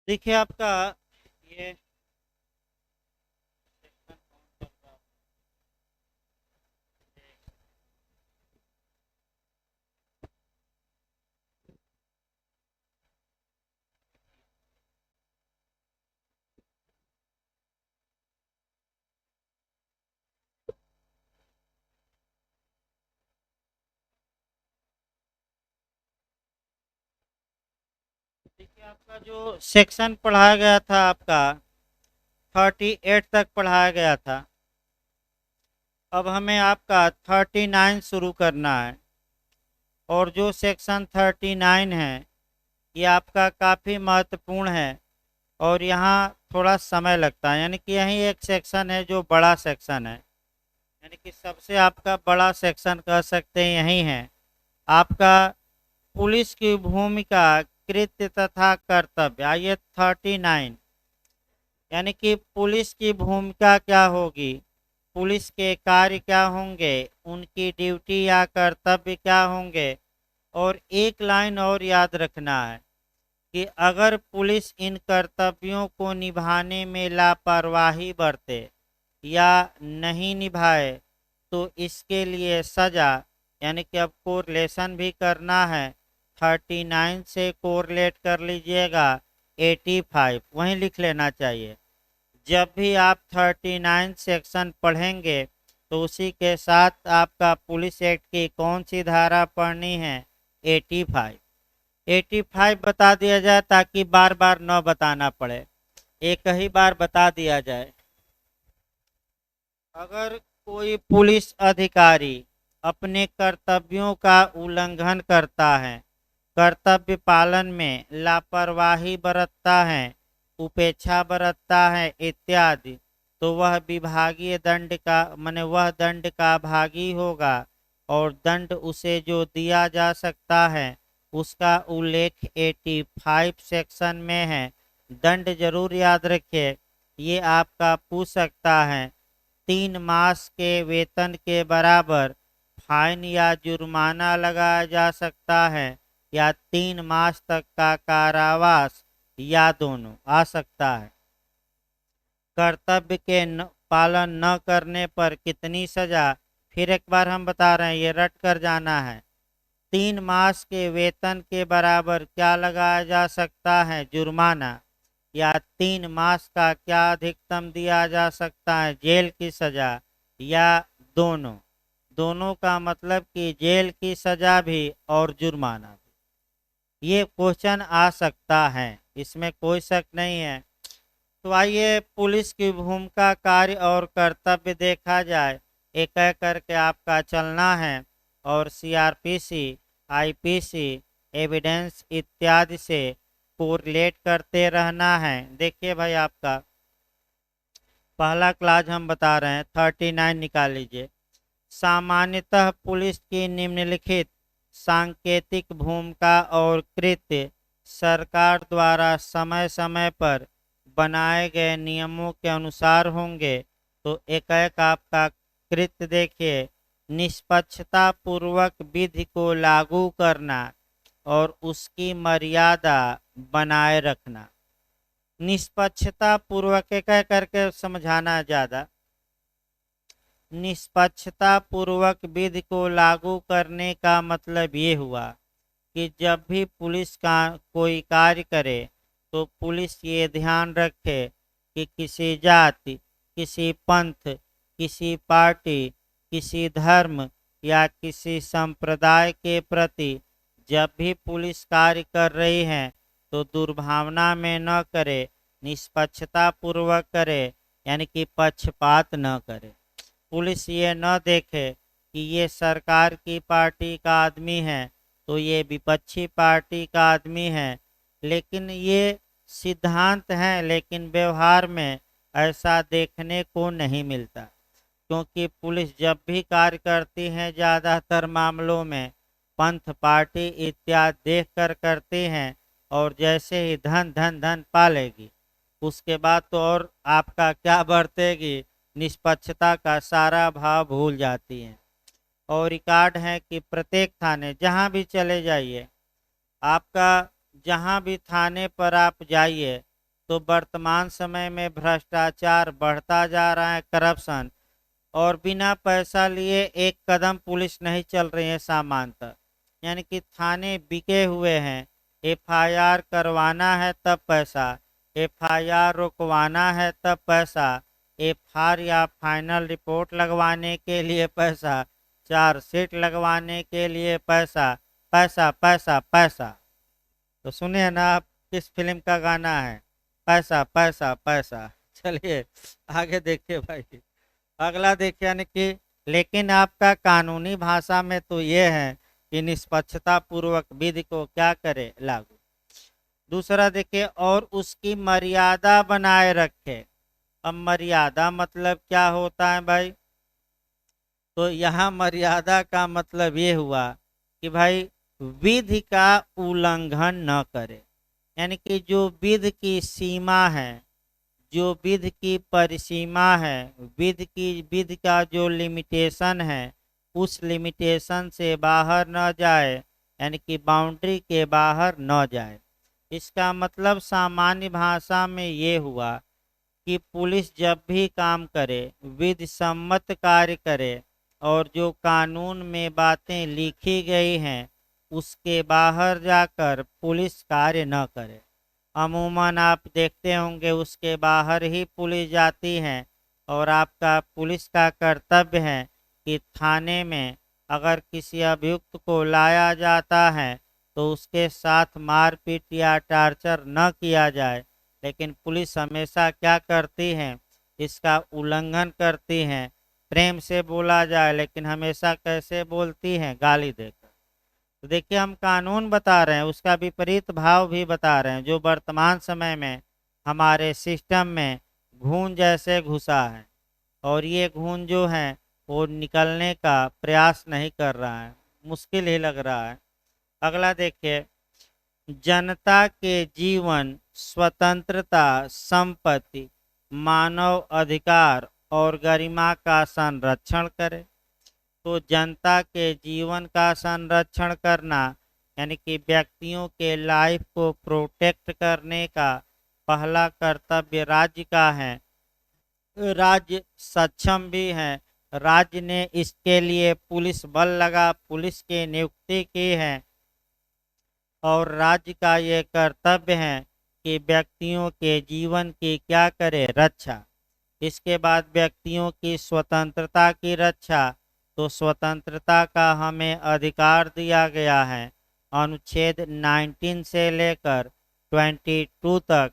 देखिए आपका ये सेक्शन कौन सा था? देखिए आपका जो सेक्शन पढ़ाया गया था आपका 38 तक पढ़ाया गया था। अब हमें आपका 39 शुरू करना है। और जो सेक्शन 39 है ये आपका काफ़ी महत्वपूर्ण है। और यहाँ थोड़ा समय लगता है, यानी कि यही एक सेक्शन है जो बड़ा सेक्शन है, यानी कि सबसे आपका बड़ा सेक्शन कह सकते हैं यही है आपका। पुलिस की भूमिका, कृत्य तथा कर्तव्य, आइए 39, यानी कि पुलिस की भूमिका क्या होगी, पुलिस के कार्य क्या होंगे, उनकी ड्यूटी या कर्तव्य क्या होंगे। और एक लाइन और याद रखना है कि अगर पुलिस इन कर्तव्यों को निभाने में लापरवाही बरते या नहीं निभाए तो इसके लिए सजा, यानी कि अब कोरिलेशन भी करना है। 39 से कोरिलेट कर लीजिएगा 85, वहीं लिख लेना चाहिए। जब भी आप 39 सेक्शन पढ़ेंगे तो उसी के साथ आपका पुलिस एक्ट की कौन सी धारा पढ़नी है, 85। 85 बता दिया जाए ताकि बार बार न बताना पड़े, एक ही बार बता दिया जाए। अगर कोई पुलिस अधिकारी अपने कर्तव्यों का उल्लंघन करता है, कर्तव्य पालन में लापरवाही बरतता है, उपेक्षा बरतता है इत्यादि, तो वह विभागीय दंड का माने वह दंड का भागी होगा। और दंड उसे जो दिया जा सकता है उसका उल्लेख 85 सेक्शन में है। दंड जरूर याद रखिए, ये आपका पूछ सकता है 3 मास के वेतन के बराबर फाइन या जुर्माना लगाया जा सकता है, या 3 मास तक का कारावास, या दोनों आ सकता है। कर्तव्य के पालन न करने पर कितनी सजा, फिर एक बार हम बता रहे हैं, ये रट कर जाना है। 3 मास के वेतन के बराबर क्या लगाया जा सकता है, जुर्माना, या 3 मास का क्या अधिकतम दिया जा सकता है, जेल की सजा, या दोनों। दोनों का मतलब कि जेल की सजा भी और जुर्माना भी। ये क्वेश्चन आ सकता है, इसमें कोई शक नहीं है। तो आइए पुलिस की भूमिका, कार्य और कर्तव्य देखा जाए, एक एक करके आपका चलना है। और सीआरपीसी, आईपीसी, एविडेंस इत्यादि से कोरिलेट करते रहना है। देखिए भाई आपका पहला क्लास हम बता रहे हैं, 39 निकाल लीजिए। सामान्यतः पुलिस की निम्नलिखित सांकेतिक भूमिका और कृत्य सरकार द्वारा समय समय पर बनाए गए नियमों के अनुसार होंगे। तो एक एक आपका कृत्य देखिए, निष्पक्षता पूर्वक विधि को लागू करना और उसकी मर्यादा बनाए रखना। निष्पक्षता पूर्वक एक एक करके समझाना ज़्यादा। निष्पक्षता पूर्वक विधि को लागू करने का मतलब ये हुआ कि जब भी पुलिस का कोई कार्य करे तो पुलिस ये ध्यान रखे कि किसी जाति, किसी पंथ, किसी पार्टी, किसी धर्म या किसी संप्रदाय के प्रति जब भी पुलिस कार्य कर रही है तो दुर्भावना में न करे, निष्पक्षता पूर्वक करे, यानी कि पक्षपात न करे। पुलिस ये न देखे कि ये सरकार की पार्टी का आदमी है तो ये विपक्षी पार्टी का आदमी है, लेकिन ये सिद्धांत हैं, लेकिन व्यवहार में ऐसा देखने को नहीं मिलता। क्योंकि पुलिस जब भी कार्य करती है ज़्यादातर मामलों में पंथ, पार्टी इत्यादि देख कर करती हैं। और जैसे ही धन धन धन पालेगी उसके बाद तो और आपका क्या बरतेगी, निष्पक्षता का सारा भाव भूल जाती हैं। और रिकॉर्ड है कि प्रत्येक थाने जहाँ भी चले जाइए आपका, जहाँ भी थाने पर आप जाइए तो वर्तमान समय में भ्रष्टाचार बढ़ता जा रहा है, करप्शन, और बिना पैसा लिए एक कदम पुलिस नहीं चल रही है सामान्यतः। यानी कि थाने बिके हुए हैं। एफआईआर करवाना है तब पैसा, एफआईआर रुकवाना है तब पैसा, एफआर या फाइनल रिपोर्ट लगवाने के लिए पैसा, चार्जशीट लगवाने के लिए पैसा, पैसा पैसा पैसा। तो सुनिए ना आप, किस फिल्म का गाना है? पैसा पैसा पैसा। चलिए आगे देखिए भाई। अगला देखिए, यानी कि लेकिन आपका कानूनी भाषा में तो ये है कि निष्पक्षता पूर्वक विधि को क्या करे, लागू। दूसरा देखिए, और उसकी मर्यादा बनाए रखे। अब मर्यादा मतलब क्या होता है भाई? तो यहाँ मर्यादा का मतलब ये हुआ कि भाई विधि का उल्लंघन न करे। यानी कि जो विधि की सीमा है, जो विधि की परिसीमा है, विधि का जो लिमिटेशन है, उस लिमिटेशन से बाहर न जाए, यानी कि बाउंड्री के बाहर न जाए। इसका मतलब सामान्य भाषा में ये हुआ कि पुलिस जब भी काम करे, विधि सम्मत कार्य करे, और जो कानून में बातें लिखी गई हैं उसके बाहर जाकर पुलिस कार्य न करे। अमूमन आप देखते होंगे उसके बाहर ही पुलिस जाती है, और आपका पुलिस का कर्तव्य है कि थाने में अगर किसी अभियुक्त को लाया जाता है तो उसके साथ मारपीट या टार्चर न किया जाए। लेकिन पुलिस हमेशा क्या करती है? इसका उल्लंघन करती है। प्रेम से बोला जाए, लेकिन हमेशा कैसे बोलती हैं? गाली देकर। तो देखिए, हम कानून बता रहे हैं, उसका विपरीत भाव भी बता रहे हैं, जो वर्तमान समय में हमारे सिस्टम में घून जैसे घुसा है, और ये घून जो है वो निकलने का प्रयास नहीं कर रहा है, मुश्किल ही लग रहा है। अगला देखिए, जनता के जीवन, स्वतंत्रता, संपत्ति, मानव अधिकार और गरिमा का संरक्षण करे। तो जनता के जीवन का संरक्षण करना, यानी कि व्यक्तियों के लाइफ को प्रोटेक्ट करने का पहला कर्तव्य राज्य का है। राज्य सक्षम भी है, राज्य ने इसके लिए पुलिस बल लगा, पुलिस की नियुक्ति की है, और राज्य का ये कर्तव्य है कि व्यक्तियों के जीवन की क्या करे, रक्षा। इसके बाद व्यक्तियों की स्वतंत्रता की रक्षा। तो स्वतंत्रता का हमें अधिकार दिया गया है अनुच्छेद 19 से लेकर 22 तक।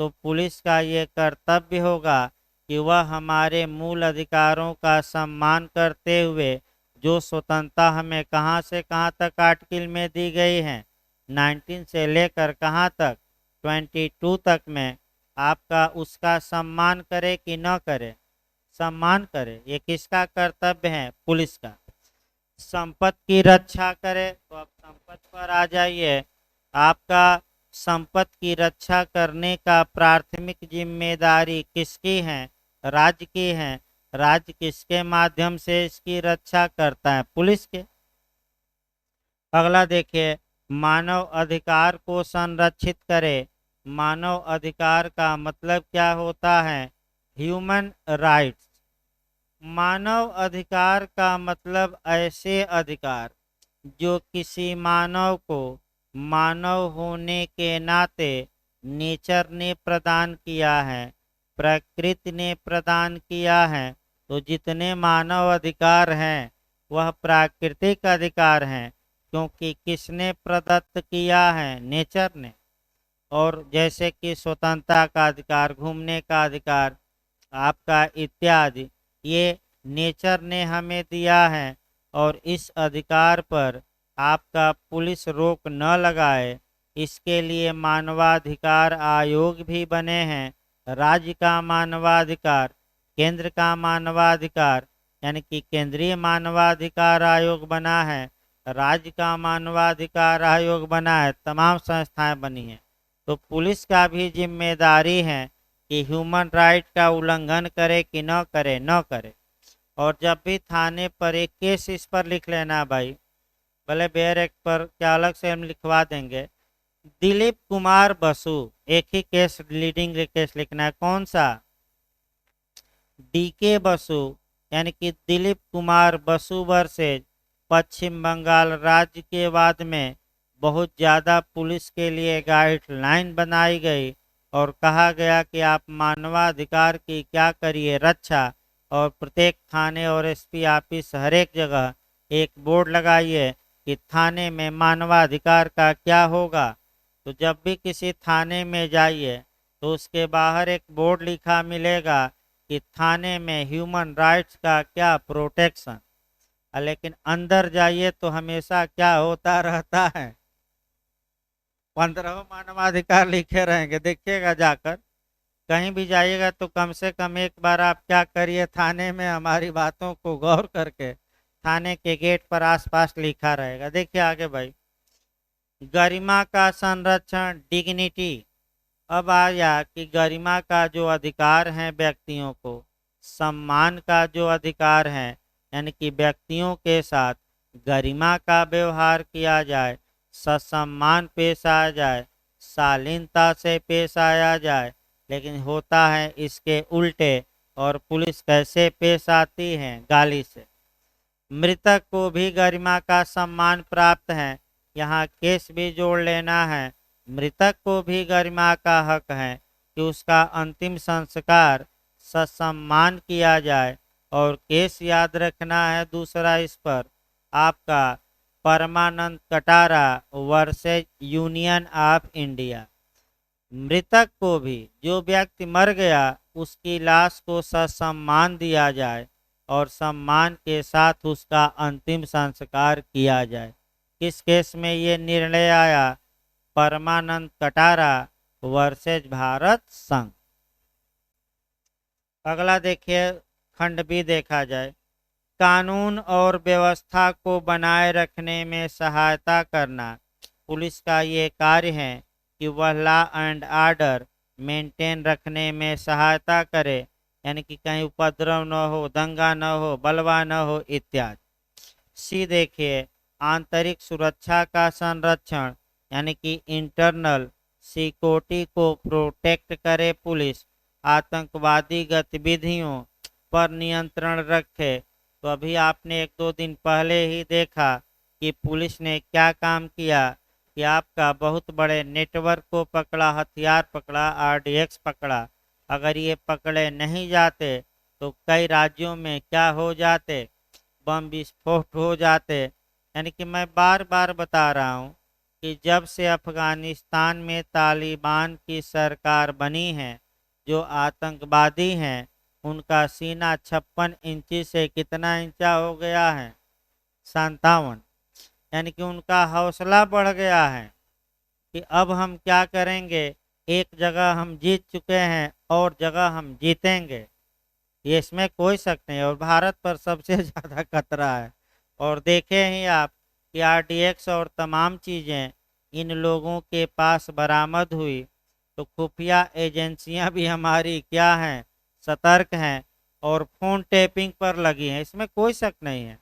तो पुलिस का ये कर्तव्य होगा कि वह हमारे मूल अधिकारों का सम्मान करते हुए, जो स्वतंत्रता हमें कहाँ से कहाँ तक आर्टिकल में दी गई है, 19 से लेकर कहाँ तक, 22 तक में, आपका उसका सम्मान करे कि न करे? सम्मान करे। ये किसका कर्तव्य है? पुलिस का। संपत्ति की रक्षा करे। तो अब संपत्ति पर आ जाइए। आपका संपत्ति की रक्षा करने का प्राथमिक जिम्मेदारी किसकी है? राज्य की है। राज्य किसके माध्यम से इसकी रक्षा करता है? पुलिस के। अगला देखिए, मानव अधिकार को संरक्षित करे। मानव अधिकार का मतलब क्या होता है? Human rights. मानव अधिकार का मतलब ऐसे अधिकार जो किसी मानव को मानव होने के नाते नेचर ने प्रदान किया है, प्रकृति ने प्रदान किया है। तो जितने मानव अधिकार हैं वह प्राकृतिक अधिकार हैं, क्योंकि किसने प्रदत्त किया है? नेचर ने। और जैसे कि स्वतंत्रता का अधिकार, घूमने का अधिकार, आपका इत्यादि, ये नेचर ने हमें दिया है। और इस अधिकार पर आपका पुलिस रोक न लगाए, इसके लिए मानवाधिकार आयोग भी बने हैं। राज्य का मानवाधिकार, केंद्र का मानवाधिकार, यानी कि केंद्रीय मानवाधिकार आयोग बना है, राज्य का मानवाधिकार आयोग बना है, तमाम संस्थाएं बनी हैं। तो पुलिस का भी जिम्मेदारी है कि ह्यूमन राइट का उल्लंघन करे कि न करे, न करे। और जब भी थाने पर एक केस इस पर लिख लेना भाई, भले बेयर एक्ट पर क्या अलग से हम लिखवा देंगे, दिलीप कुमार बसु, एक ही केस लीडिंग केस लिखना है, कौन सा? डीके बसु, यानी कि दिलीप कुमार बसु वर्सेज पश्चिम बंगाल राज्य के बाद में बहुत ज़्यादा पुलिस के लिए गाइडलाइन बनाई गई और कहा गया कि आप मानवाधिकार की क्या करिए रक्षा, और प्रत्येक थाने और एसपी ऑफिस हर एक जगह एक बोर्ड लगाइए कि थाने में मानवाधिकार का क्या होगा। तो जब भी किसी थाने में जाइए तो उसके बाहर एक बोर्ड लिखा मिलेगा कि थाने में ह्यूमन राइट्स का क्या प्रोटेक्शन। लेकिन अंदर जाइए तो हमेशा क्या होता रहता है, 15 मानवाधिकार लिखे रहेंगे। देखिएगा जाकर कहीं भी जाइएगा तो कम से कम एक बार आप क्या करिए, थाने में हमारी बातों को गौर करके थाने के गेट पर आसपास लिखा रहेगा। देखिए आगे भाई, गरिमा का संरक्षण, डिग्निटी। अब आया कि गरिमा का जो अधिकार है व्यक्तियों को, सम्मान का जो अधिकार है, यानी कि व्यक्तियों के साथ गरिमा का व्यवहार किया जाए, ससम्मान पेश आया जाए, शालीनता से पेश आया जाए। लेकिन होता है इसके उल्टे, और पुलिस कैसे पेश आती है? गाली से। मृतक को भी गरिमा का सम्मान प्राप्त है, यहाँ केस भी जोड़ लेना है। मृतक को भी गरिमा का हक है कि उसका अंतिम संस्कार ससम्मान किया जाए। और केस याद रखना है दूसरा इस पर आपका, Parmanand Katara versus union of India. मृतक को भी, जो व्यक्ति मर गया उसकी लाश को ससम्मान दिया जाए और सम्मान के साथ उसका अंतिम संस्कार किया जाए। किस केस में ये निर्णय आया? परमानंद कटारा वर्सेज भारत संघ। अगला देखिए, खंड बी देखा जाए, कानून और व्यवस्था को बनाए रखने में सहायता करना। पुलिस का ये कार्य है कि वह लॉ एंड ऑर्डर मेंटेन रखने में सहायता करे, यानी कि कहीं उपद्रव न हो, दंगा न हो, बलवा न हो इत्यादि। सी देखिए, आंतरिक सुरक्षा का संरक्षण, यानी कि इंटरनल सिक्योरिटी को प्रोटेक्ट करे पुलिस, आतंकवादी गतिविधियों पर नियंत्रण रखे। तो अभी आपने 1-2 दिन पहले ही देखा कि पुलिस ने क्या काम किया कि आपका बहुत बड़े नेटवर्क को पकड़ा, हथियार पकड़ा, आरडीएक्स पकड़ा। अगर ये पकड़े नहीं जाते तो कई राज्यों में क्या हो जाते, बम विस्फोट हो जाते। यानी कि मैं बार बार बता रहा हूँ कि जब से अफगानिस्तान में तालिबान की सरकार बनी है, जो आतंकवादी हैं उनका सीना 56 इंची से कितना इंचा हो गया है? 57। यानी कि उनका हौसला बढ़ गया है कि अब हम क्या करेंगे, एक जगह हम जीत चुके हैं और जगह हम जीतेंगे, ये इसमें कोई शक नहीं। और भारत पर सबसे ज़्यादा खतरा है। और देखें ही आप कि आरडीएक्स और तमाम चीज़ें इन लोगों के पास बरामद हुई तो खुफिया एजेंसियां भी हमारी क्या हैं? सतर्क हैं और फोन टैपिंग पर लगी हैं, इसमें कोई शक नहीं है।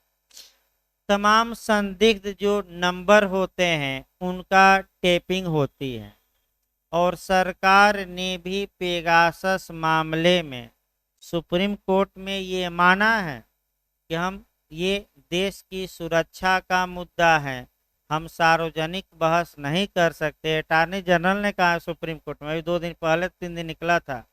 तमाम संदिग्ध जो नंबर होते हैं उनका टैपिंग होती है। और सरकार ने भी पेगासस मामले में सुप्रीम कोर्ट में ये माना है कि हम, ये देश की सुरक्षा का मुद्दा है, हम सार्वजनिक बहस नहीं कर सकते। अटॉर्नी जनरल ने कहा सुप्रीम कोर्ट में, अभी 2 दिन पहले 3 दिन निकला था,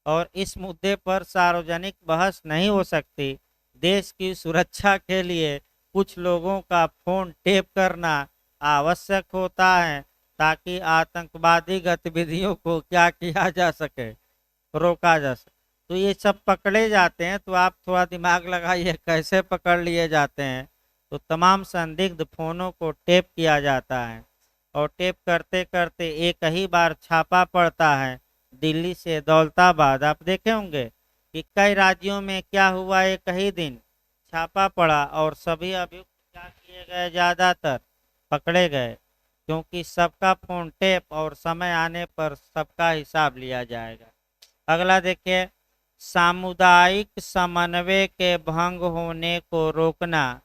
और इस मुद्दे पर सार्वजनिक बहस नहीं हो सकती। देश की सुरक्षा के लिए कुछ लोगों का फोन टेप करना आवश्यक होता है ताकि आतंकवादी गतिविधियों को क्या किया जा सके, रोका जा सके। तो ये सब पकड़े जाते हैं, तो आप थोड़ा दिमाग लगाइए कैसे पकड़ लिए जाते हैं। तो तमाम संदिग्ध फोनों को टेप किया जाता है और टेप करते करते एक ही बार छापा पड़ता है दिल्ली से दौलताबाद। आप देखे होंगे कि कई राज्यों में क्या हुआ, एक ही दिन छापा पड़ा और सभी अभियुक्त क्या किए गए, ज़्यादातर पकड़े गए, क्योंकि सबका फोन टेप और समय आने पर सबका हिसाब लिया जाएगा। अगला देखिए, सामुदायिक समन्वय के भंग होने को रोकना,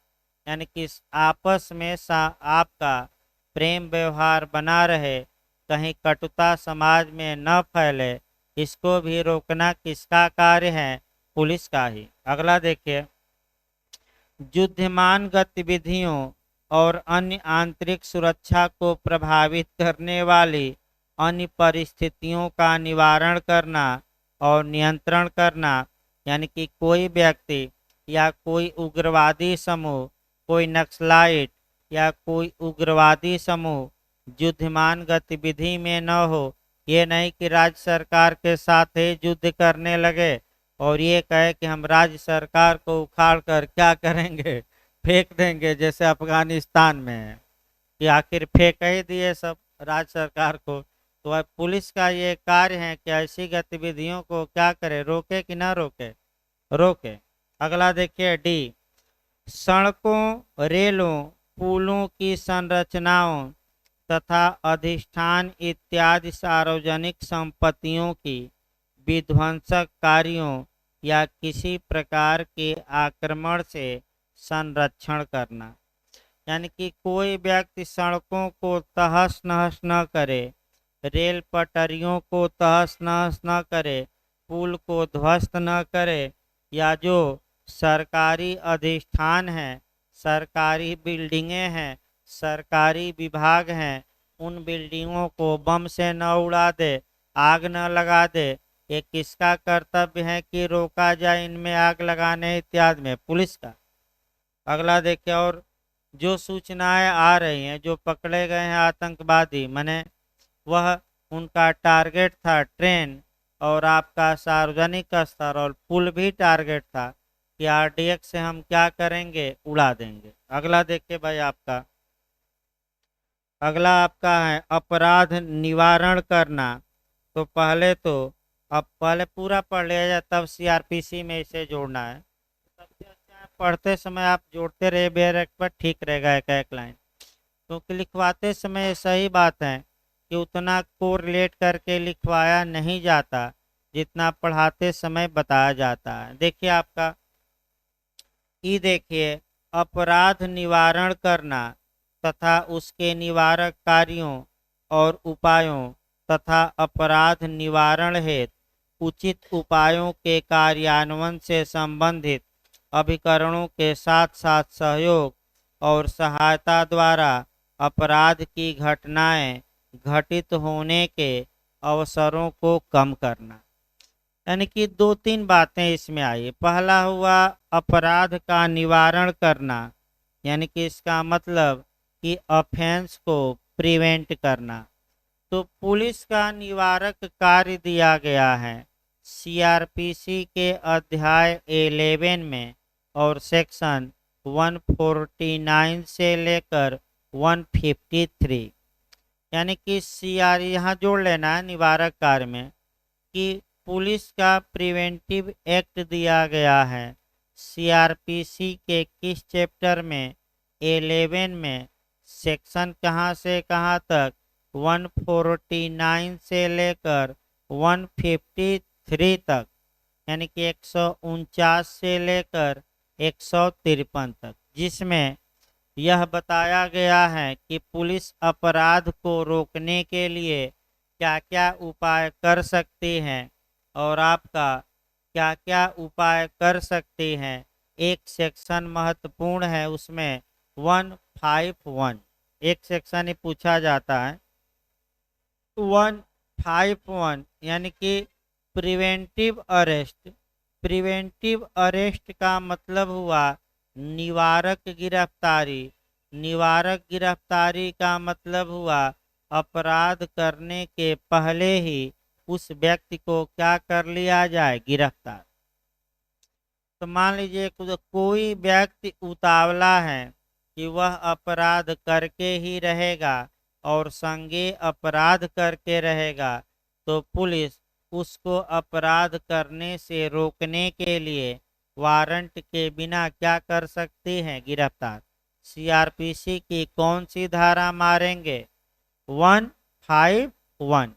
यानी कि आपस में आपका प्रेम व्यवहार बना रहे कहीं कटुता समाज में न फैले, इसको भी रोकना किसका कार्य है? पुलिस का ही। अगला देखिए, युद्धमान गतिविधियों और अन्य आंतरिक सुरक्षा को प्रभावित करने वाली अन्य परिस्थितियों का निवारण करना और नियंत्रण करना, यानी कि कोई व्यक्ति या कोई उग्रवादी समूह, कोई नक्सलाइट या कोई उग्रवादी समूह युद्धमान गतिविधि में न हो। ये नहीं कि राज्य सरकार के साथ ही युद्ध करने लगे और ये कहे कि हम राज्य सरकार को उखाड़ कर क्या करेंगे, फेंक देंगे, जैसे अफगानिस्तान में है कि आखिर फेंक ही दिए सब राज्य सरकार को। तो अब पुलिस का ये कार्य है कि ऐसी गतिविधियों को क्या करे, रोके कि ना रोके? रोके। अगला देखिए डी, सड़कों, रेलों, पुलों की संरचनाओं तथा अधिष्ठान इत्यादि सार्वजनिक संपत्तियों की विध्वंसक कार्यों या किसी प्रकार के आक्रमण से संरक्षण करना, यानी कि कोई व्यक्ति सड़कों को तहस नहस न करे, रेल पटरियों को तहस नहस न करे, पुल को ध्वस्त न करे, या जो सरकारी अधिष्ठान है, सरकारी बिल्डिंगें हैं, सरकारी विभाग हैं, उन बिल्डिंगों को बम से न उड़ा दे, आग न लगा दे। ये किसका कर्तव्य है कि रोका जाए इनमें आग लगाने इत्यादि में? पुलिस का। अगला देखिए, और जो सूचनाएं आ रही हैं, जो पकड़े गए हैं आतंकवादी, माने वह उनका टारगेट था ट्रेन और आपका सार्वजनिक स्तर, और पुल भी टारगेट था कि आरडीएक्स से हम क्या करेंगे, उड़ा देंगे। अगला देखिए भाई, अगला आपका है अपराध निवारण करना। तो पहले अब पहले पूरा पढ़ लिया जाए, तब सीआरपीसी में इसे जोड़ना है। सबसे अच्छा है पढ़ते समय आप जोड़ते रहे बेर पर, ठीक रहेगा एक एक लाइन, क्योंकि लिखवाते समय सही बात है कि उतना कोरिलेट करके लिखवाया नहीं जाता जितना पढ़ाते समय बताया जाता है। देखिए आपका ई, देखिए, अपराध निवारण करना तथा उसके निवारक कार्यों और उपायों तथा अपराध निवारण हेतु उचित उपायों के कार्यान्वयन से संबंधित अभिकरणों के साथ साथ सहयोग और सहायता द्वारा अपराध की घटनाएं घटित होने के अवसरों को कम करना। यानी कि दो तीन बातें इसमें आई। पहला हुआ अपराध का निवारण करना, यानी कि इसका मतलब कि ऑफेंस को प्रिवेंट करना। तो पुलिस का निवारक कार्य दिया गया है सीआरपीसी के अध्याय 11 में और सेक्शन 149 से लेकर 153, यानी कि सीआर यहाँ जोड़ लेना है निवारक कार्य में कि पुलिस का प्रिवेंटिव एक्ट दिया गया है सीआरपीसी के किस चैप्टर में? 11 में। सेक्शन कहाँ से कहाँ तक? 149 से लेकर 153 तक, यानी कि 149 से लेकर 153 तक, जिसमें यह बताया गया है कि पुलिस अपराध को रोकने के लिए क्या क्या उपाय कर सकती हैं और आपका क्या क्या उपाय कर सकती हैं। एक सेक्शन महत्वपूर्ण है, उसमें 151 एक सेक्शन ही पूछा जाता है। 151 यानी कि प्रिवेंटिव अरेस्ट। प्रिवेंटिव अरेस्ट का मतलब हुआ निवारक गिरफ्तारी। निवारक गिरफ्तारी का मतलब हुआ अपराध करने के पहले ही उस व्यक्ति को क्या कर लिया जाए? गिरफ्तार। तो मान लीजिए कोई व्यक्ति उतावला है कि वह अपराध करके ही रहेगा और संज्ञेय अपराध करके रहेगा, तो पुलिस उसको अपराध करने से रोकने के लिए वारंट के बिना क्या कर सकती है? गिरफ्तार। सीआरपीसी की कौन सी धारा मारेंगे? 151।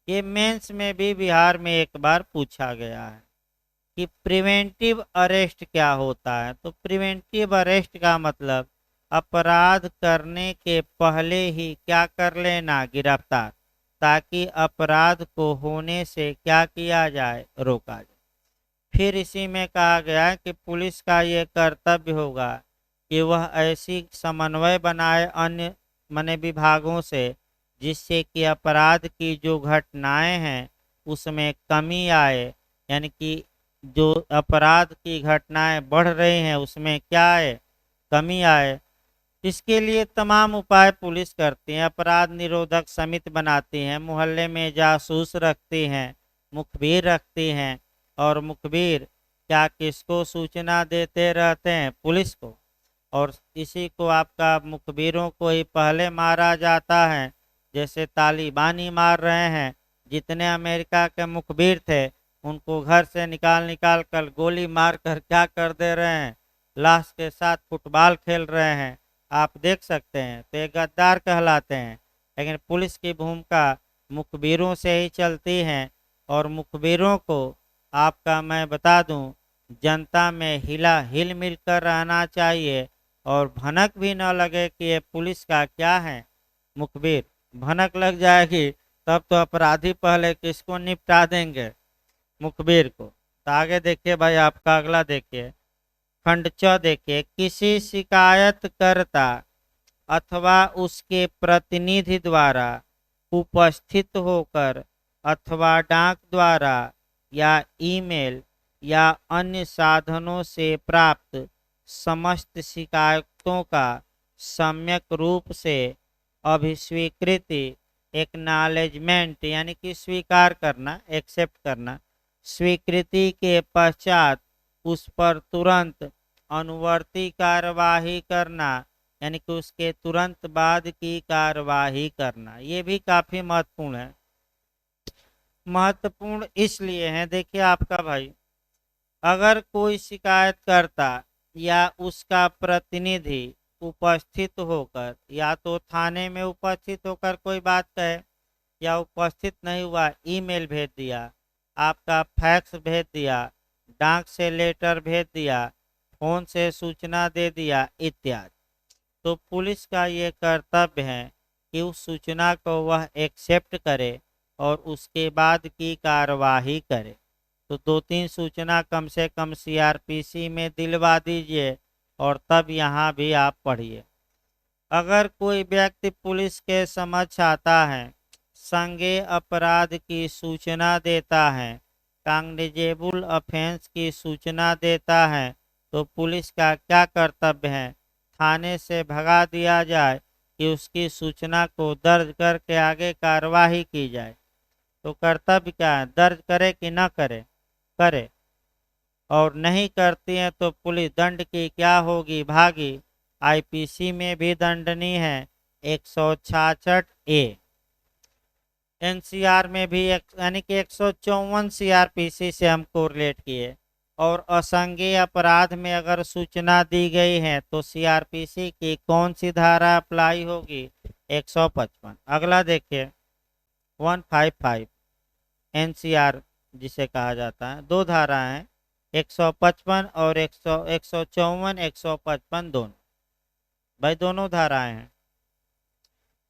ये मेंस में भी बिहार में एक बार पूछा गया है कि प्रिवेंटिव अरेस्ट क्या होता है। तो प्रिवेंटिव अरेस्ट का मतलब अपराध करने के पहले ही क्या कर लेना? गिरफ्तार। ताकि अपराध को होने से क्या किया जाए, रोका जाए। फिर इसी में कहा गया है कि पुलिस का ये कर्तव्य होगा कि वह ऐसी समन्वय बनाए अन्य मने विभागों से, जिससे कि अपराध की जो घटनाएं हैं उसमें कमी आए, यानी कि जो अपराध की घटनाएं बढ़ रही हैं उसमें क्या आए, कमी आए। इसके लिए तमाम उपाय पुलिस करती है। अपराध निरोधक समिति बनाती हैं, मोहल्ले में जासूस रखती हैं, मुखबिर रखती हैं, और मुखबिर क्या किसको सूचना देते रहते हैं, पुलिस को। और इसी को आपका मुखबिरों को ही पहले मारा जाता है, जैसे तालिबान ही मार रहे हैं। जितने अमेरिका के मुखबिर थे उनको घर से निकाल निकाल कर गोली मार कर क्या कर दे रहे हैं, लाश के साथ फुटबॉल खेल रहे हैं। आप देख सकते हैं, तो ये गद्दार कहलाते हैं। लेकिन पुलिस की भूमिका मुखबिरों से ही चलती है, और मुखबिरों को आपका मैं बता दूं, जनता में हिल मिल कर रहना चाहिए, और भनक भी न लगे कि ये पुलिस का क्या है, मुखबिर। भनक लग जाएगी तब तो अपराधी पहले किसको निपटा देंगे, मुखबिर को। तो आगे देखिए भाई, आपका अगला देखिए, खंड च देखिए, किसी शिकायतकर्ता अथवा उसके प्रतिनिधि द्वारा उपस्थित होकर अथवा डाक द्वारा या ईमेल या अन्य साधनों से प्राप्त समस्त शिकायतों का सम्यक रूप से अभिस्वीकृति, एक्नॉलेजमेंट यानी कि स्वीकार करना, एक्सेप्ट करना, स्वीकृति के पश्चात उस पर तुरंत अनुवर्ती कार्यवाही करना, यानी कि उसके तुरंत बाद की कार्यवाही करना। ये भी काफी महत्वपूर्ण है। महत्वपूर्ण इसलिए है, देखिए आपका भाई, अगर कोई शिकायत करता या उसका प्रतिनिधि उपस्थित होकर, या तो थाने में उपस्थित होकर कोई बात कहे, या उपस्थित नहीं हुआ ईमेल भेज दिया, आपका फैक्स भेज दिया, डाक से लेटर भेज दिया, फोन से सूचना दे दिया इत्यादि, तो पुलिस का ये कर्तव्य है कि उस सूचना को वह एक्सेप्ट करे और उसके बाद की कार्यवाही करे। तो 2-3 सूचना कम से कम सीआरपीसी में दिलवा दीजिए, और तब यहाँ भी आप पढ़िए। अगर कोई व्यक्ति पुलिस के समक्ष आता है, संज्ञेय अपराध की सूचना देता है, कॉग्निजेबल ऑफेंस की सूचना देता है, तो पुलिस का क्या कर्तव्य है, थाने से भगा दिया जाए कि उसकी सूचना को दर्ज करके आगे कार्यवाही की जाए। तो कर्तव्य क्या है, दर्ज करे कि न करे, करे। और नहीं करती है तो पुलिस दंड की क्या होगी, भागी। आईपीसी में भी दंडनीय है 166 ए, एनसीआर में भी यानी कि 154 सीआरपीसी से हम कोरिलेट किए। और असंज्ञेय अपराध में अगर सूचना दी गई है तो सीआरपीसी की कौन सी धारा अप्लाई होगी, 155। अगला देखिए 155 एनसीआर जिसे कहा जाता है, दो धारा हैं, 155 और 154, 155 दोनों, भाई दोनों धाराएं हैं।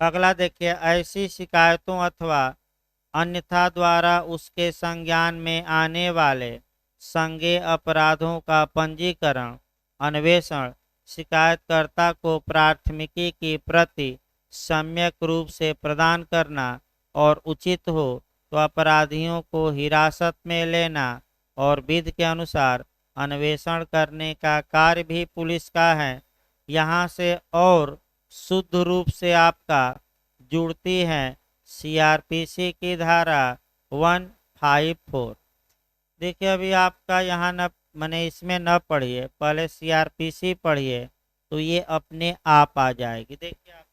अगला देखिए, ऐसी शिकायतों अथवा अन्यथा द्वारा उसके संज्ञान में आने वाले संज्ञेय अपराधों का पंजीकरण, अन्वेषण, शिकायतकर्ता को प्राथमिकी की प्रति सम्यक रूप से प्रदान करना, और उचित हो तो अपराधियों को हिरासत में लेना और विधि के अनुसार अन्वेषण करने का कार्य भी पुलिस का है। यहाँ से और शुद्ध रूप से आपका जुड़ती है सीआरपीसी की धारा 154। देखिए अभी आपका यहाँ न मैंने इसमें न पढ़िए, पहले सीआरपीसी पढ़िए, तो ये अपने आप आ जाएगी। देखिए आप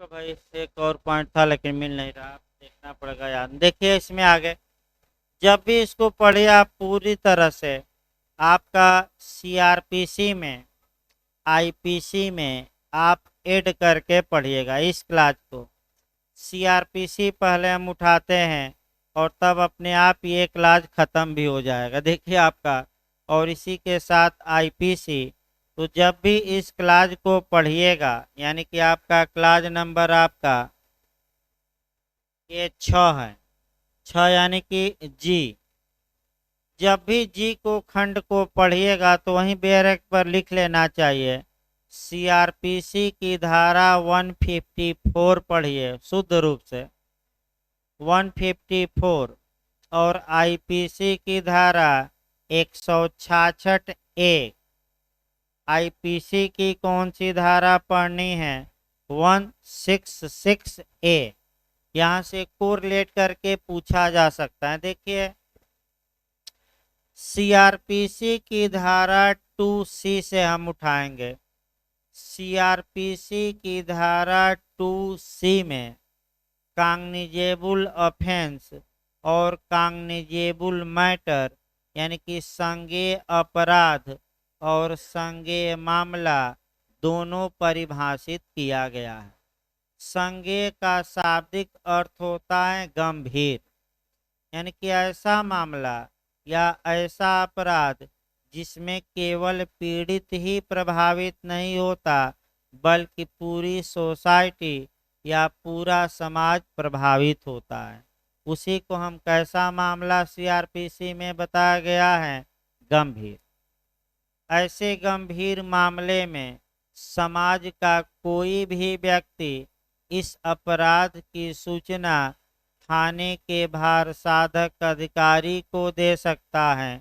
तो भाई एक और पॉइंट था लेकिन मिल नहीं रहा, देखना पड़ेगा यार। देखिए इसमें आगे जब भी इसको पढ़िए आप पूरी तरह से, आपका सीआरपीसी में, आईपीसी में आप ऐड करके पढ़िएगा इस क्लास को। सीआरपीसी पहले हम उठाते हैं और तब अपने आप ये क्लास ख़त्म भी हो जाएगा, देखिए आपका। और इसी के साथ आईपीसी। तो जब भी इस क्लास को पढ़िएगा, यानी कि आपका क्लास नंबर आपका ये 6 है, 6 यानी कि जी। जब भी जी को खंड को पढ़िएगा तो वहीं बैरक पर लिख लेना चाहिए सीआरपीसी की धारा 154 पढ़िए शुद्ध रूप से 154। और आईपीसी की धारा 166 ए। आईपीसी की कौन सी धारा पढ़नी है? 166 ए। यहाँ से कोरिलेट करके पूछा जा सकता है। देखिए सीआरपीसी की धारा 2C से हम उठाएंगे। सीआरपीसी की धारा 2C में कॉग्निजेबल ऑफेंस और कॉग्निजेबल मैटर, यानी कि संज्ञेय अपराध और संज्ञेय मामला दोनों परिभाषित किया गया है। संज्ञेय का शाब्दिक अर्थ होता है गंभीर, यानी कि ऐसा मामला या ऐसा अपराध जिसमें केवल पीड़ित ही प्रभावित नहीं होता बल्कि पूरी सोसाइटी या पूरा समाज प्रभावित होता है, उसी को हम कैसा मामला सीआरपीसी में बताया गया है? गंभीर। ऐसे गंभीर मामले में समाज का कोई भी व्यक्ति इस अपराध की सूचना थाने के भार साधक अधिकारी को दे सकता है,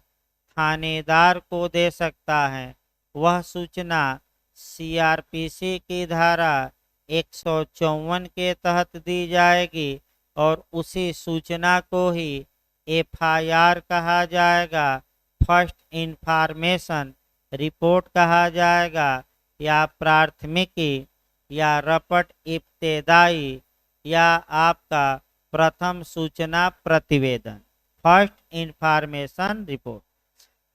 थानेदार को दे सकता है। वह सूचना सीआरपीसी की धारा 154 के तहत दी जाएगी और उसी सूचना को ही एफआईआर कहा जाएगा, फर्स्ट इंफॉर्मेशन रिपोर्ट कहा जाएगा, या प्राथमिकी या रपट इब्तदाई या आपका प्रथम सूचना प्रतिवेदन, फर्स्ट इंफॉर्मेशन रिपोर्ट।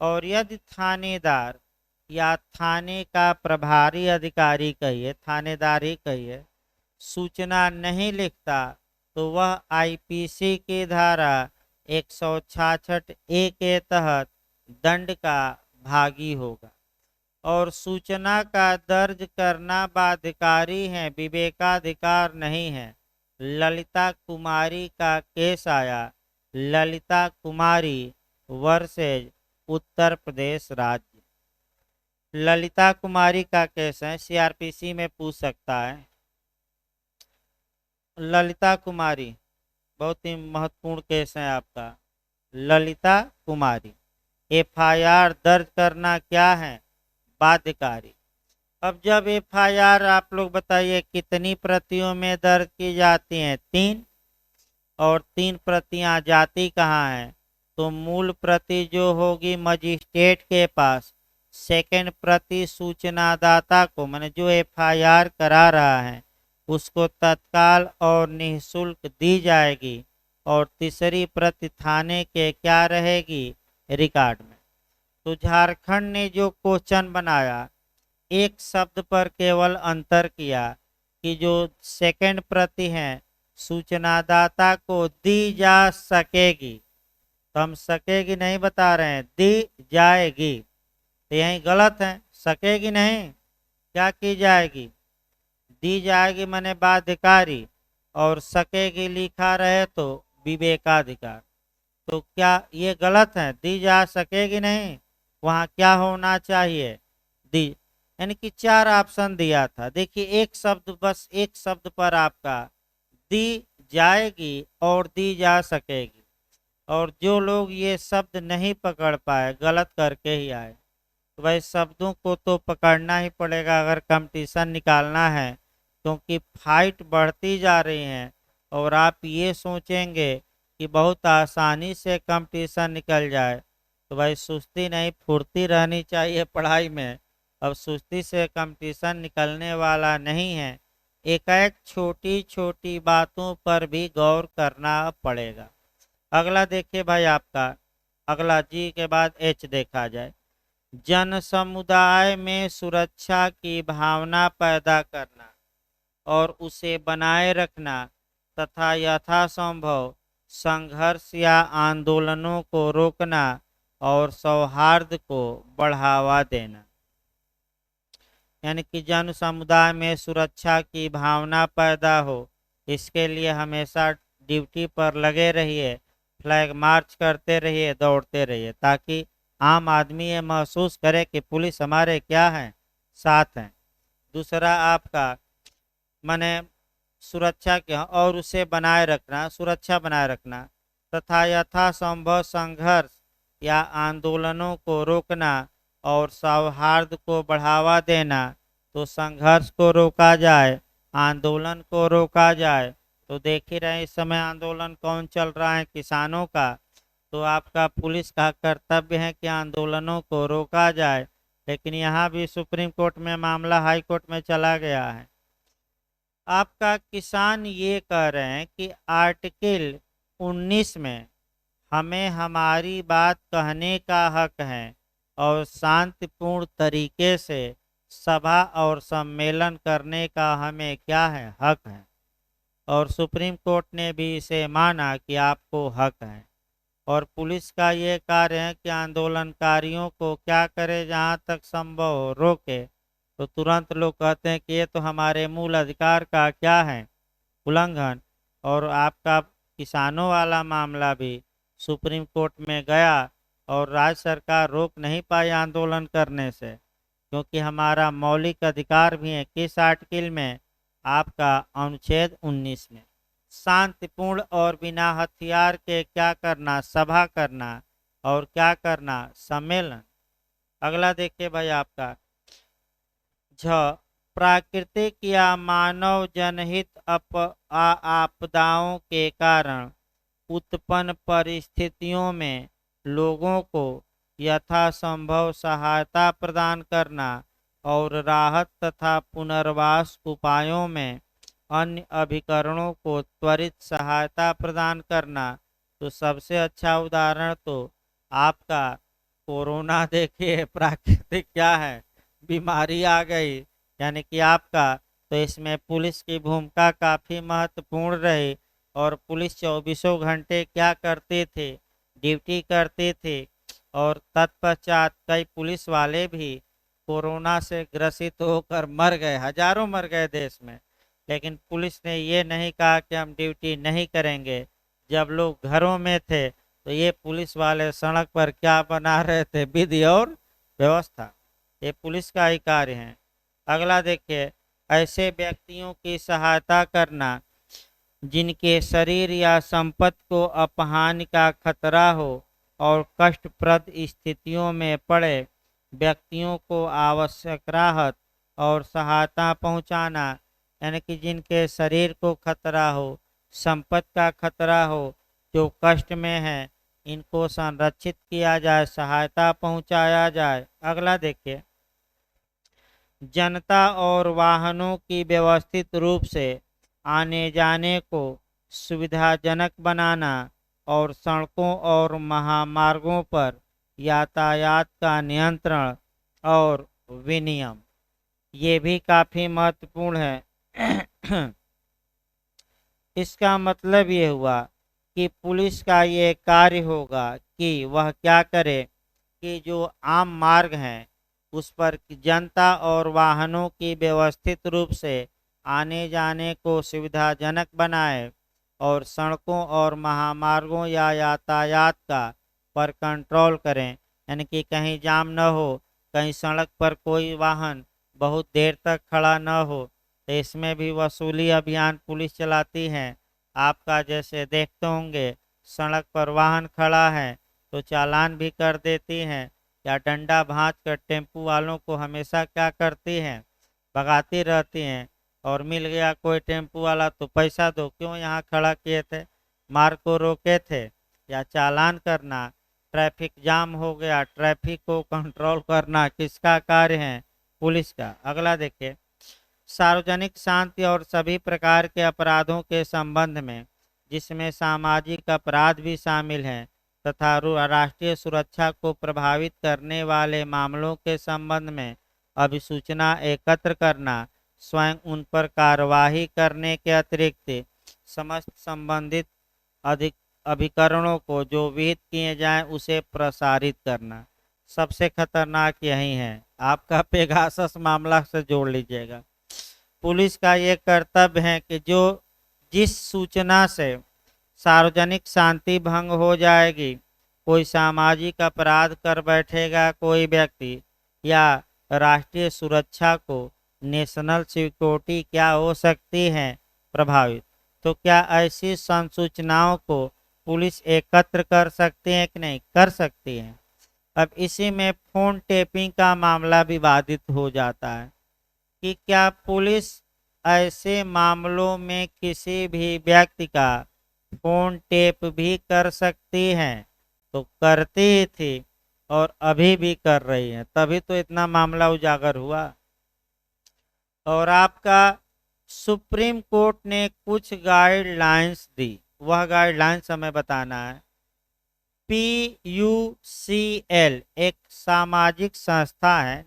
और यदि थानेदार या थाने का प्रभारी अधिकारी कहिए, थानेदार ही कहिए, सूचना नहीं लिखता तो वह आईपीसी की धारा 166 ए के तहत दंड का भागी होगा। और सूचना का दर्ज करना बाध्यकारी है, विवेकाधिकार नहीं है। ललिता कुमारी का केस आया, ललिता कुमारी वर्सेज उत्तर प्रदेश राज्य। ललिता कुमारी का केस है, सीआरपीसी में पूछ सकता है। ललिता कुमारी बहुत ही महत्वपूर्ण केस है आपका, ललिता कुमारी। एफआईआर दर्ज करना क्या है? बाध्यकारी। अब जब एफआईआर आप लोग बताइए कितनी प्रतियों में दर्ज की जाती हैं? 3। और 3 प्रतियां जाती कहाँ हैं? तो मूल प्रति जो होगी मजिस्ट्रेट के पास, सेकंड प्रति सूचनादाता को, माने जो एफआईआर करा रहा है उसको तत्काल और निःशुल्क दी जाएगी, और तीसरी प्रति थाने के क्या रहेगी? रिकॉर्ड में। तो झारखंड ने जो क्वेश्चन बनाया, एक शब्द पर केवल अंतर किया कि जो सेकंड प्रति है सूचनादाता को दी जा सकेगी, तो हम सकेगी नहीं बता रहे हैं, दी जाएगी। तो यही गलत है, सकेगी नहीं, क्या की जाएगी? दी जाएगी माने बाध्यकारी, और सकेगी लिखा रहे तो विवेकाधिकार। तो क्या ये गलत है? दी जा सकेगी नहीं, वहाँ क्या होना चाहिए? दी। यानी कि 4 ऑप्शन दिया था। देखिए एक शब्द, बस एक शब्द पर आपका दी जाएगी और दी जा सकेगी। और जो लोग ये शब्द नहीं पकड़ पाए, गलत करके ही आए, तो भाई शब्दों को तो पकड़ना ही पड़ेगा अगर कंपटीशन निकालना है, क्योंकि फाइट बढ़ती जा रही है। और आप ये सोचेंगे कि बहुत आसानी से कंपटीशन निकल जाए, तो भाई सुस्ती नहीं फुर्ती रहनी चाहिए पढ़ाई में। अब सुस्ती से कंपटीशन निकलने वाला नहीं है, एक एक छोटी छोटी बातों पर भी गौर करना पड़ेगा। अगला देखिए भाई आपका, अगला जी के बाद एच देखा जाए। जन समुदाय में सुरक्षा की भावना पैदा करना और उसे बनाए रखना तथा यथासंभव संघर्ष या आंदोलनों को रोकना और सौहार्द को बढ़ावा देना। यानी कि जन समुदाय में सुरक्षा की भावना पैदा हो, इसके लिए हमेशा ड्यूटी पर लगे रहिए, फ्लैग मार्च करते रहिए, दौड़ते रहिए, ताकि आम आदमी ये महसूस करे कि पुलिस हमारे क्या है, साथ हैं। दूसरा आपका माने सुरक्षा के और उसे बनाए रखना, सुरक्षा बनाए रखना तथा यथासंभव संघर्ष या आंदोलनों को रोकना और सौहार्द को बढ़ावा देना। तो संघर्ष को रोका जाए, आंदोलन को रोका जाए। तो देख ही रहे इस समय आंदोलन कौन चल रहा है, किसानों का। तो आपका पुलिस का कर्तव्य है कि आंदोलनों को रोका जाए। लेकिन यहाँ भी सुप्रीम कोर्ट में मामला हाई कोर्ट में चला गया है। आपका किसान ये कह रहे हैं कि आर्टिकल 19 में हमें हमारी बात कहने का हक है और शांतिपूर्ण तरीके से सभा और सम्मेलन करने का हमें क्या है, हक है। और सुप्रीम कोर्ट ने भी इसे माना कि आपको हक है। और पुलिस का ये कार्य है कि आंदोलनकारियों को क्या करे, जहाँ तक संभव हो रोके। तो तुरंत लोग कहते हैं कि ये तो हमारे मूल अधिकार का क्या है, उल्लंघन। और आपका किसानों वाला मामला भी सुप्रीम कोर्ट में गया और राज्य सरकार रोक नहीं पाई आंदोलन करने से, क्योंकि हमारा मौलिक अधिकार भी है। किस आर्टिकल में, आपका अनुच्छेद 19 में। शांतिपूर्ण और बिना हथियार के क्या करना, सभा करना और क्या करना, सम्मेलन। अगला देखिए भाई आपका झ प्राकृतिक या मानव जनहित आपदाओं के कारण उत्पन्न परिस्थितियों में लोगों को यथासंभव सहायता प्रदान करना और राहत तथा पुनर्वास उपायों में अन्य अभिकरणों को त्वरित सहायता प्रदान करना। तो सबसे अच्छा उदाहरण तो आपका कोरोना देखिए, प्राकृतिक क्या है, बीमारी आ गई। यानी कि आपका तो इसमें पुलिस की भूमिका काफ़ी महत्वपूर्ण रही। और पुलिस 24 घंटे क्या करते थे, ड्यूटी करते थे। और तत्पश्चात कई पुलिस वाले भी कोरोना से ग्रसित होकर मर गए, हजारों मर गए देश में। लेकिन पुलिस ने ये नहीं कहा कि हम ड्यूटी नहीं करेंगे। जब लोग घरों में थे तो ये पुलिस वाले सड़क पर क्या बना रहे थे, विधि और व्यवस्था। ये पुलिस का ही कार्य है। अगला देखिए, ऐसे व्यक्तियों की सहायता करना जिनके शरीर या संपत्ति को अपहानि का खतरा हो और कष्टप्रद स्थितियों में पड़े व्यक्तियों को आवश्यक राहत और सहायता पहुंचाना। यानी कि जिनके शरीर को खतरा हो, संपत्ति का खतरा हो, जो कष्ट में है, इनको संरक्षित किया जाए, सहायता पहुंचाया जाए। अगला देखिए, जनता और वाहनों की व्यवस्थित रूप से आने जाने को सुविधाजनक बनाना और सड़कों और महामार्गों पर यातायात का नियंत्रण और विनियम, ये भी काफ़ी महत्वपूर्ण है। इसका मतलब ये हुआ कि पुलिस का ये कार्य होगा कि वह क्या करे कि जो आम मार्ग हैं उस पर जनता और वाहनों की व्यवस्थित रूप से आने जाने को सुविधाजनक बनाए और सड़कों और महामार्गों या यातायात का पर कंट्रोल करें। यानी कि कहीं जाम न हो, कहीं सड़क पर कोई वाहन बहुत देर तक खड़ा न हो। तो इसमें भी वसूली अभियान पुलिस चलाती है। आपका जैसे देखते होंगे, सड़क पर वाहन खड़ा है तो चालान भी कर देती हैं, या डंडा भांज कर टेम्पू वालों को हमेशा क्या करती हैं, भगाती रहती हैं। और मिल गया कोई टेम्पू वाला तो पैसा दो, क्यों यहाँ खड़ा किए थे, मार्ग को रोके थे। या चालान करना, ट्रैफिक जाम हो गया, ट्रैफिक को कंट्रोल करना किसका कार्य है, पुलिस का। अगला देखिए, सार्वजनिक शांति और सभी प्रकार के अपराधों के संबंध में, जिसमें सामाजिक अपराध भी शामिल हैं, तथा राष्ट्रीय सुरक्षा को प्रभावित करने वाले मामलों के संबंध में अभिसूचना एकत्र करना, स्वयं उन पर कार्यवाही करने के अतिरिक्त समस्त संबंधित अधिक अभिकरणों को जो विहित किए जाएं उसे प्रसारित करना। सबसे खतरनाक यही है, आपका पेगासस मामला से जोड़ लीजिएगा। पुलिस का ये कर्तव्य है कि जो जिस सूचना से सार्वजनिक शांति भंग हो जाएगी, कोई सामाजिक अपराध कर बैठेगा कोई व्यक्ति, या राष्ट्रीय सुरक्षा को, नेशनल सिक्योरिटी क्या हो सकती है प्रभावित, तो क्या ऐसी संसूचनाओं को पुलिस एकत्र कर सकती है कि नहीं? कर सकती है। अब इसी में फोन टेपिंग का मामला विवादित हो जाता है कि क्या पुलिस ऐसे मामलों में किसी भी व्यक्ति का फोन टेप भी कर सकती है? तो करती ही थी और अभी भी कर रही है, तभी तो इतना मामला उजागर हुआ। और आपका सुप्रीम कोर्ट ने कुछ गाइडलाइंस दी, वह गाइडलाइंस हमें बताना है। PUCL एक सामाजिक संस्था है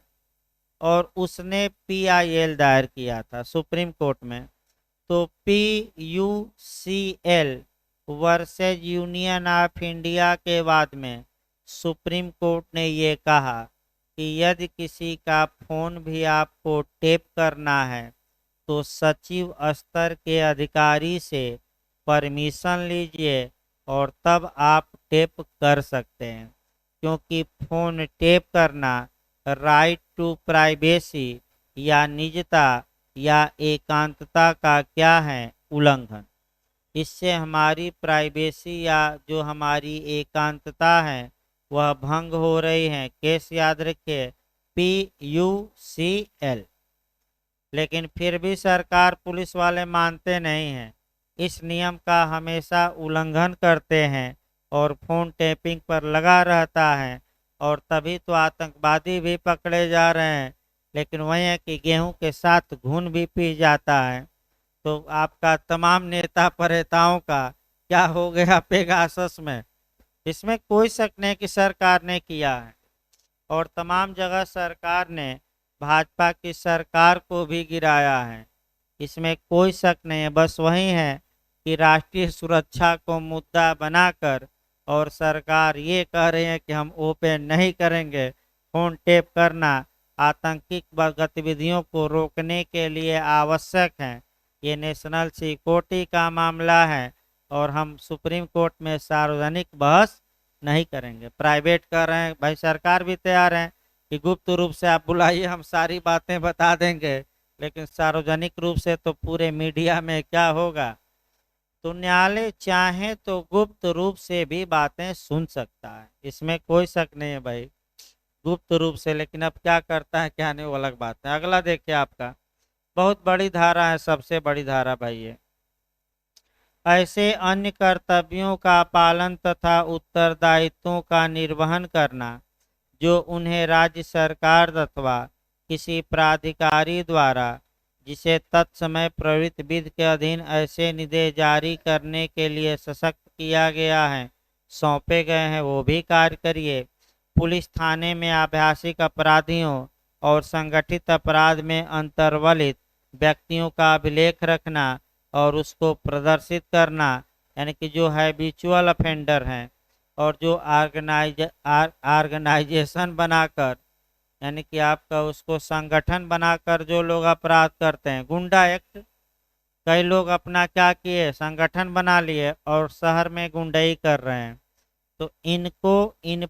और उसने PIL दायर किया था सुप्रीम कोर्ट में। तो PUCL versus union of India के बाद में सुप्रीम कोर्ट ने ये कहा कि यदि किसी का फोन भी आपको टेप करना है तो सचिव स्तर के अधिकारी से परमिशन लीजिए और तब आप टेप कर सकते हैं, क्योंकि फोन टेप करना राइट टू प्राइवेसी या निजता या एकांतता का क्या है? उल्लंघन। इससे हमारी प्राइवेसी या जो हमारी एकांतता है वह भंग हो रही है। केस याद रखिए, PUCL। लेकिन फिर भी सरकार पुलिस वाले मानते नहीं हैं, इस नियम का हमेशा उल्लंघन करते हैं और फोन टेपिंग पर लगा रहता है, और तभी तो आतंकवादी भी पकड़े जा रहे हैं। लेकिन वही है कि गेहूं के साथ घुन भी पी जाता है। तो आपका तमाम नेता परेताओं का क्या हो गया पेगासस में? इसमें कोई शक नहीं कि सरकार ने किया है, और तमाम जगह सरकार ने भाजपा की सरकार को भी गिराया है, इसमें कोई शक नहीं है। बस वही है कि राष्ट्रीय सुरक्षा को मुद्दा बनाकर और सरकार ये कह रही है कि हम ओपन नहीं करेंगे, फोन टेप करना आतंकी गतिविधियों को रोकने के लिए आवश्यक है। ये नेशनल सिक्योरिटी का मामला है और हम सुप्रीम कोर्ट में सार्वजनिक बहस नहीं करेंगे, प्राइवेट कर रहे हैं। भाई सरकार भी तैयार है कि गुप्त रूप से आप बुलाइए, हम सारी बातें बता देंगे, लेकिन सार्वजनिक रूप से तो पूरे मीडिया में क्या होगा? तो न्यायालय चाहे तो गुप्त रूप से भी बातें सुन सकता है, इसमें कोई शक नहीं है भाई, गुप्त रूप से। लेकिन अब क्या करता है क्या नहीं वो अलग बात है। अगला देखिए, आपका बहुत बड़ी धारा है, सबसे बड़ी धारा भाई ये। ऐसे अन्य कर्तव्यों का पालन तथा उत्तरदायित्वों का निर्वहन करना जो उन्हें राज्य सरकार अथवा किसी प्राधिकारी द्वारा, जिसे तत्समय प्रवृत्त विधि के अधीन ऐसे निर्देश जारी करने के लिए सशक्त किया गया है, सौंपे गए हैं, वो भी कार्य करिए। पुलिस थाने में आभासिक अपराधियों और संगठित अपराध में अंतर्वलित व्यक्तियों का अभिलेख रखना और उसको प्रदर्शित करना, यानी कि जो हैबिचुअल अफेंडर हैं और जो ऑर्गेनाइजेशन बनाकर, यानी कि आपका उसको संगठन बनाकर जो लोग अपराध करते हैं, गुंडा एक्ट, कई लोग अपना क्या किए, संगठन बना लिए और शहर में गुंडई कर रहे हैं। तो इन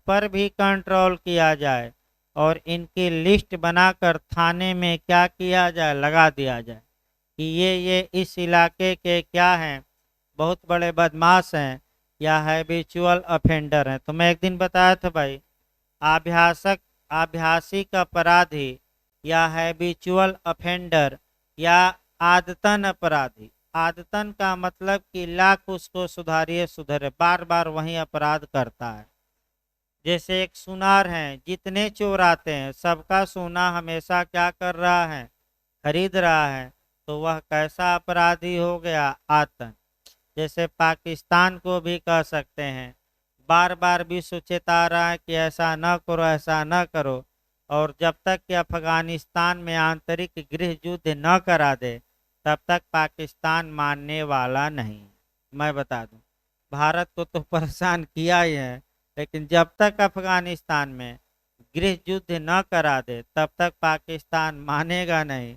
पर भी कंट्रोल किया जाए और इनकी लिस्ट बनाकर थाने में क्या किया जाए, लगा दिया जाए कि ये इस इलाके के क्या हैं, बहुत बड़े बदमाश हैं या हैबिचुअल अफेंडर हैं। तो मैं एक दिन बताया था भाई, आभासिक अपराधी या हैबिचुअल अफेंडर या आदतन अपराधी। आदतन का मतलब कि लाख उसको सुधारिए सुधरे, बार बार वही अपराध करता है। जैसे एक सुनार है, जितने चोर आते हैं सबका सोना हमेशा क्या कर रहा है, खरीद रहा है तो वह कैसा अपराधी हो गया? आतंक। जैसे पाकिस्तान को भी कह सकते हैं, बार बार विश्व चेता रहा है कि ऐसा न करो, ऐसा न करो, और जब तक कि अफगानिस्तान में आंतरिक गृह युद्ध न करा दे तब तक पाकिस्तान मानने वाला नहीं। मैं बता दूं, भारत को तो परेशान किया ही है, लेकिन जब तक अफगानिस्तान में गृह युद्ध न करा दे तब तक पाकिस्तान मानेगा नहीं।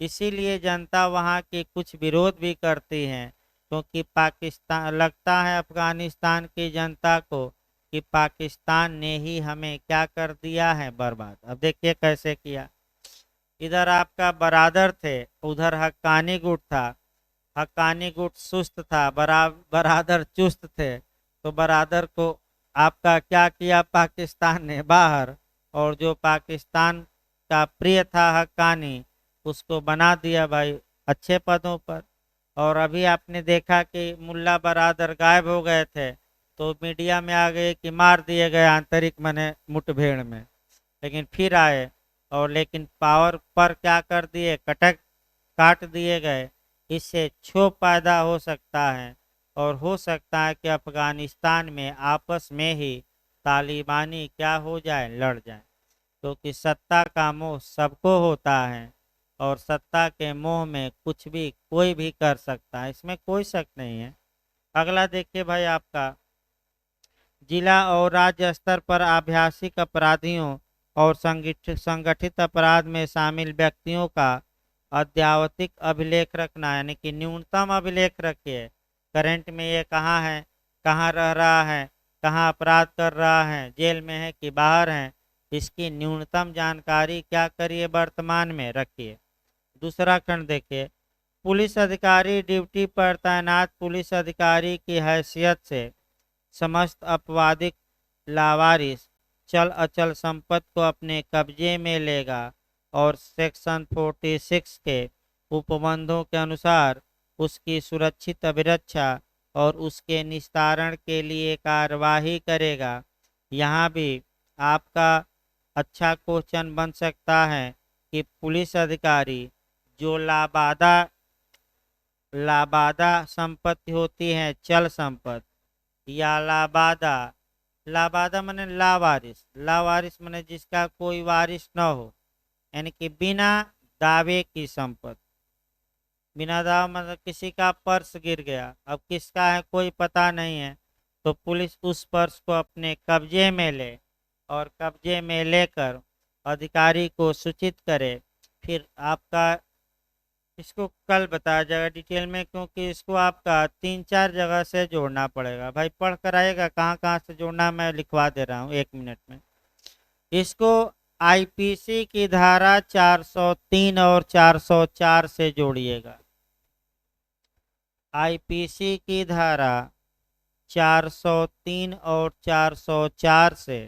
इसीलिए जनता वहाँ की कुछ विरोध भी करती है, क्योंकि पाकिस्तान, लगता है अफगानिस्तान की जनता को कि पाकिस्तान ने ही हमें क्या कर दिया है, बर्बाद। अब देखिए कैसे किया। इधर आपका बरादर थे, उधर हक्कानी गुट था। हक्कानी गुट सुस्त था, बरादर चुस्त थे, तो बरादर को आपका क्या किया पाकिस्तान ने? बाहर। और जो पाकिस्तान का प्रिय था हक्कानी, उसको बना दिया भाई अच्छे पदों पर। और अभी आपने देखा कि मुल्ला बरादर गायब हो गए थे, तो मीडिया में आ गए कि मार दिए गए आंतरिक मने मुठभेड़ में, लेकिन फिर आए और लेकिन पावर पर क्या कर दिए, कटक काट दिए गए। इससे क्षोभ पैदा हो सकता है, और हो सकता है कि अफगानिस्तान में आपस में ही तालिबानी क्या हो जाए, लड़ जाए। क्योंकि सत्ता का मोह सबको होता है, और सत्ता के मोह में कुछ भी कोई भी कर सकता है, इसमें कोई शक नहीं है। अगला देखिए भाई, आपका जिला और राज्य स्तर पर आभ्यासिक अपराधियों और संगठित अपराध में शामिल व्यक्तियों का अद्यावधिक अभिलेख रखना, यानी कि न्यूनतम अभिलेख रखिए। करंट में ये कहाँ है, कहाँ रह रहा है, कहाँ अपराध कर रहा है, जेल में है कि बाहर है, इसकी न्यूनतम जानकारी क्या करिए, वर्तमान में रखिए। दूसरा खंड देखिए, पुलिस अधिकारी ड्यूटी पर तैनात पुलिस अधिकारी की हैसियत से समस्त अपवादिक लावारिस चल अचल संपत्ति को अपने कब्जे में लेगा, और सेक्शन 46 के उपबंधों के अनुसार उसकी सुरक्षित अभिरक्षा और उसके निस्तारण के लिए कार्यवाही करेगा। यहाँ भी आपका अच्छा क्वेश्चन बन सकता है कि पुलिस अधिकारी जो लाबादा लाबादा संपत्ति होती है, चल संपत्ति, या लाबादा, लाबादा माने लावारिस, लावारिस माने जिसका कोई वारिस न हो, यानी कि बिना दावे की संपत्ति। बिना दावा मतलब किसी का पर्स गिर गया, अब किसका है कोई पता नहीं है, तो पुलिस उस पर्स को अपने कब्जे में ले, और कब्जे में लेकर अधिकारी को सूचित करे। फिर आपका इसको कल बताया जाएगा डिटेल में, क्योंकि इसको आपका 3-4 जगह से जोड़ना पड़ेगा। भाई पढ़ कर आएगा कहाँ कहाँ से जोड़ना, मैं लिखवा दे रहा हूँ 1 मिनट में। इसको आईपीसी की धारा 403 और 404 से जोड़िएगा। आईपीसी की धारा 403 और 404 से।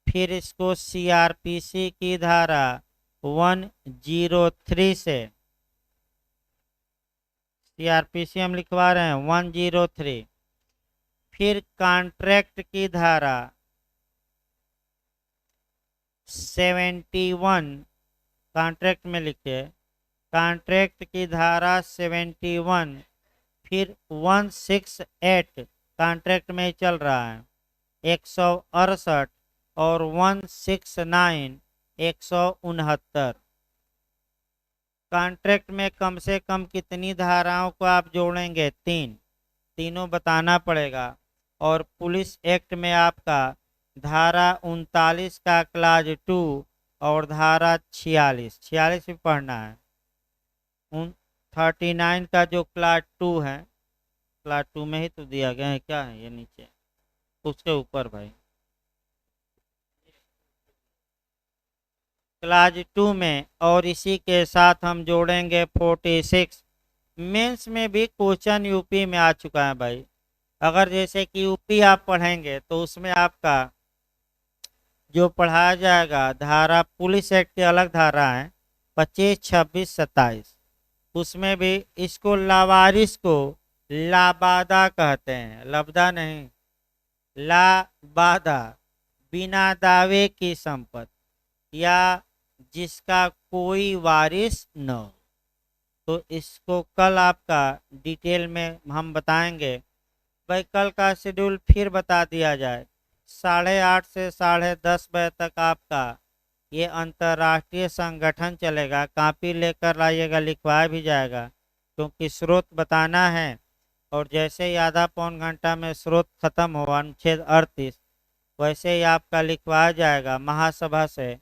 फिर इसको सीआरपीसी की धारा 103 से, सीआरपीसी हम लिखवा रहे हैं 103। फिर कॉन्ट्रैक्ट की धारा 71, कॉन्ट्रैक्ट में लिखिए, कॉन्ट्रैक्ट की धारा 71। फिर 168 कॉन्ट्रैक्ट में चल रहा है, 168, और 169 169। कॉन्ट्रैक्ट में कम से कम कितनी धाराओं को आप जोड़ेंगे? तीनों बताना पड़ेगा। और पुलिस एक्ट में आपका धारा 39 का क्लाज 2 और धारा 46 भी पढ़ना है। 39 का जो क्लाज 2 है, क्लाज 2 में ही तो दिया गया है, क्या है ये नीचे उसके ऊपर भाई, क्लास 2 में, और इसी के साथ हम जोड़ेंगे 46। मेंस में भी क्वेश्चन यूपी में आ चुका है भाई। अगर जैसे कि यूपी आप पढ़ेंगे तो उसमें आपका जो पढ़ाया जाएगा धारा, पुलिस एक्ट के अलग धारा है 25, 26, 27, उसमें भी इसको लावारिस को लाबादा कहते हैं, लबदा नहीं, लाबादा, बिना दावे की संपत्ति या जिसका कोई वारिस न हो। तो इसको कल आपका डिटेल में हम बताएंगे। भाई कल का शेड्यूल फिर बता दिया जाए, 8:30 से 10:30 बजे तक आपका ये अंतर्राष्ट्रीय संगठन चलेगा। कॉपी लेकर लाइएगा, लिखवाया भी जाएगा क्योंकि स्रोत बताना है। और जैसे ही आधा पौन घंटा में स्रोत खत्म हो अनुच्छेद 38, वैसे ही आपका लिखवाया जाएगा महासभा से।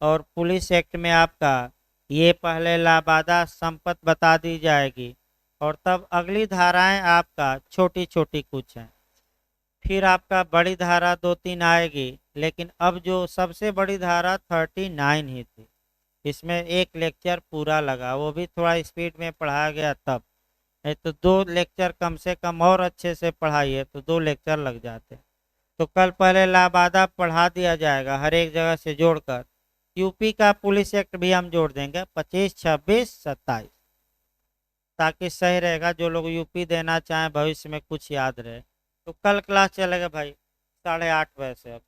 और पुलिस एक्ट में आपका ये पहले लाबादा संपत्ति बता दी जाएगी और तब अगली धाराएं आपका छोटी छोटी कुछ हैं। फिर आपका बड़ी धारा 2-3 आएगी, लेकिन अब जो सबसे बड़ी धारा 39 ही थी। इसमें एक लेक्चर पूरा लगा, वो भी थोड़ा स्पीड में पढ़ाया गया तब, नहीं तो 2 लेक्चर कम से कम और अच्छे से पढ़ाइए तो 2 लेक्चर लग जाते। तो कल पहले लाबादा पढ़ा दिया जाएगा हर एक जगह से जोड़कर। यूपी का पुलिस एक्ट भी हम जोड़ देंगे 25, 26, 27, ताकि सही रहेगा। जो लोग यूपी देना चाहें भविष्य में कुछ याद रहे। तो कल क्लास चलेगा भाई 8:30 बजे से। अब